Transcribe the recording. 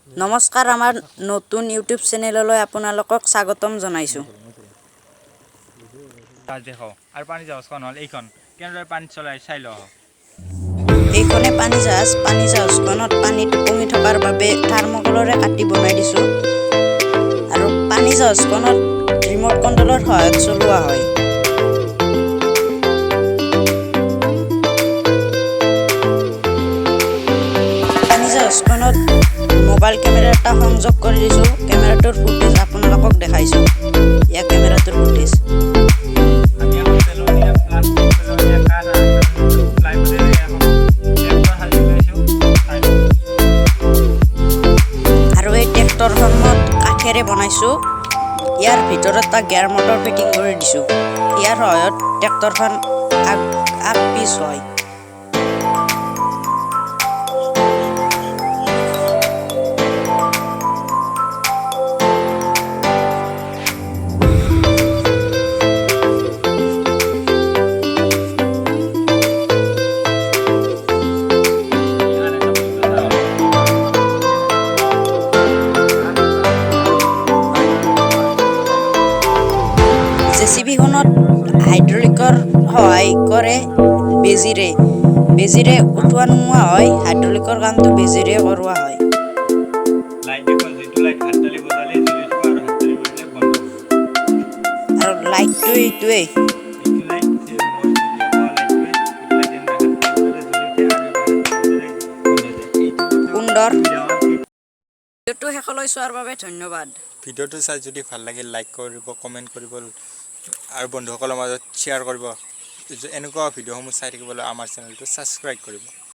নমস্কাৰ আমাৰ নতুন ইউটিউব চেনেললৈ আপোনালোকক স্বাগতম জনাইছো। দেখো আৰু পানী জাহাজখন হ'ল এইখন কেনেদৰে পানীত চলাই চাই লওঁ। এইখনে পানী জাহাজখনত পানীত উপঙি থকাৰ বাবে থাৰ্মকলৰে কাটি বনাই দিছো আৰু পানী জাহাজখনত ৰিমট কণ্ট্ৰলৰ সহায়ত চলোৱা হয়। পানী জাহাজখনত মোবাইল কেমেৰা এটা সংযোগ কৰি দিছো। কেমেৰাটোৰ ফুটেজ আপোনালোকক দেখাইছো। ইয়া কেমেৰাটোৰ ফুটেজ। আৰু এই ট্ৰেক্টৰখনত কাঠেৰে বনাইছো। ইয়াৰ ভিতৰত এটা গিয়াৰ মটৰ ফিটিং কৰি দিছো। ইয়াৰ সহায়ত ট্ৰেক্টৰখন আগ পিছ হয়। জেচিবিখনত হাইড্ৰলিকৰ সহায় কৰে বেজিৰে উঠোৱা নোমোৱা হয়। হাইড্ৰলিকৰ কামটো বেজিৰে কৰোৱা হয়। আৰু লাইটটো এইটোৱে। সুন্দৰ। ভিডিঅ'টো শেষলৈ চোৱাৰ বাবে ধন্যবাদ। ভিডিঅ'টো চাই যদি ভাল লাগে লাইক কৰিব, কমেণ্ট কৰিব আৰু বন্ধুসকলৰ মাজত শ্বেয়াৰ কৰিব। এনেকুৱা ভিডিঅ'সমূহ চাই থাকিবলৈ আমাৰ চেনেলটো ছাবস্ক্ৰাইব কৰিব।